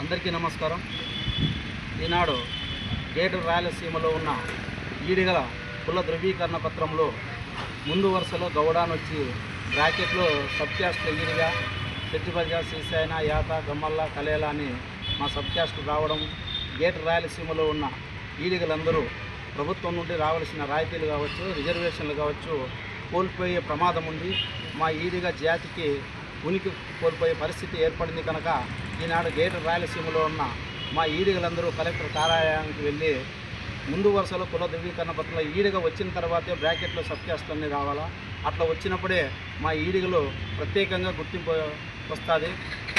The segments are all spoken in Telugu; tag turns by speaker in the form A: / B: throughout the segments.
A: అందరికీ నమస్కారం. ఈనాడు గేటు రాయలసీమలో ఉన్న ఈడిగల కుల ధృవీకరణ పత్రంలో ముందు వరుసలో గౌడాన్ వచ్చి బ్రాకెట్లో సబ్ క్యాస్ట్ ఈడిగా చెట్టిబజ శ్రీశైన యాత గమ్మల్ల కలేల అని మా సబ్ క్యాస్ట్ రావడం, గేటు రాయలసీమలో ఉన్న ఈడిగలందరూ ప్రభుత్వం నుండి రావాల్సిన రాయితీలు కావచ్చు, రిజర్వేషన్లు కావచ్చు కోల్పోయే ప్రమాదం ఉంది. మా ఈడిగ జాతికి ఉనికి కోల్పోయే పరిస్థితి ఏర్పడింది కనుక ఈనాడు గేటు రాయలసీమలో ఉన్న మా ఈడిగలందరూ కలెక్టర్ కార్యాలయానికి వెళ్ళి ముందు వరుసలో కుల ధృవీకరణ పత్రంలో ఈడిగ వచ్చిన తర్వాతే బ్రాకెట్లో సబ్ క్యాస్ట్ అన్నీ రావాలా. అట్లా వచ్చినప్పుడే మా ఈడిగలు ప్రత్యేకంగా గుర్తింపు వస్తుంది.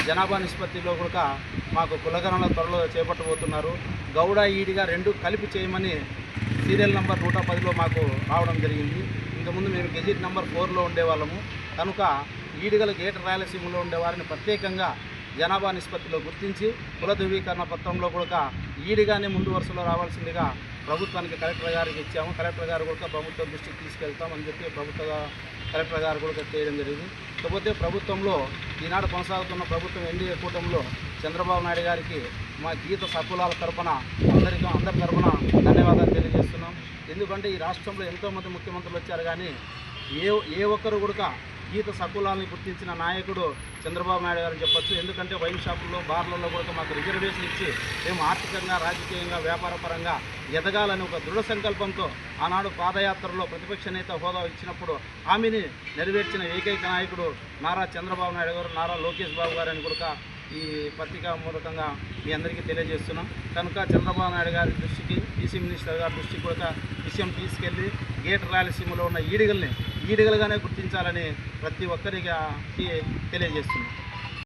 A: జనాభా నిష్పత్తిలో కూడా మాకు కులగణన త్వరలో చేపట్టబోతున్నారు. గౌడ ఈడిగా రెండు కలిపి చేయమని సీరియల్ నెంబర్ 110లో మాకు రావడం జరిగింది. ఇంతకుముందు మేము గెజిట్ నెంబర్ 4లో ఉండేవాళ్ళము కనుక ఈడిగల గేటు రాయలసీమలో ఉండేవారిని ప్రత్యేకంగా జనాభా నిష్పత్తిలో గుర్తించి కుల ధృవీకరణ పత్రంలో కూడా ఈడిగానే ముందు వరుసలో రావాల్సిందిగా ప్రభుత్వానికి కలెక్టర్ గారికి ఇచ్చాము. కలెక్టర్ గారు కూడా ప్రభుత్వం దృష్టికి తీసుకెళ్తామని చెప్పి కలెక్టర్ గారు కూడా చేయడం జరిగింది. కాకపోతే ప్రభుత్వంలో ఈనాడు కొనసాగుతున్న ప్రభుత్వం ఎన్డీఏ కూటమిలో చంద్రబాబు నాయుడు గారికి మా గీత సకులాల తరపున అందరి తరపున ధన్యవాదాలు తెలియజేస్తున్నాం. ఎందుకంటే ఈ రాష్ట్రంలో ఎంతోమంది ముఖ్యమంత్రులు వచ్చారు కానీ ఏ ఒక్కరు కూడా గీత సకులాలని గుర్తించిన నాయకుడు చంద్రబాబు నాయుడు గారని చెప్పొచ్చు. ఎందుకంటే వైన్ షాపుల్లో బార్లలో కూడా మాకు రిజర్వేషన్ ఇచ్చి మేము ఆర్థికంగా, రాజకీయంగా, వ్యాపారపరంగా ఎదగాలని ఒక దృఢ సంకల్పంతో ఆనాడు పాదయాత్రలో ప్రతిపక్ష నేత హోదా ఇచ్చినప్పుడు హామీని నెరవేర్చిన ఏకైక నాయకుడు నారా చంద్రబాబు నాయుడు గారు, నారా లోకేష్ బాబు గారు అని కూడా ఈ పత్రికా మూలకంగా మీ అందరికీ తెలియజేస్తున్నాం. కనుక చంద్రబాబు నాయుడు గారి దృష్టికి, ఈసీ మినిస్టర్ గారి దృష్టికి కూడా విషయం తీసుకెళ్ళి గేటు రాయలసీమలో ఉన్న ఈడిగలుగానే గుర్తించాలని ప్రతి ఒక్కరికి తెలియజేస్తున్నాం.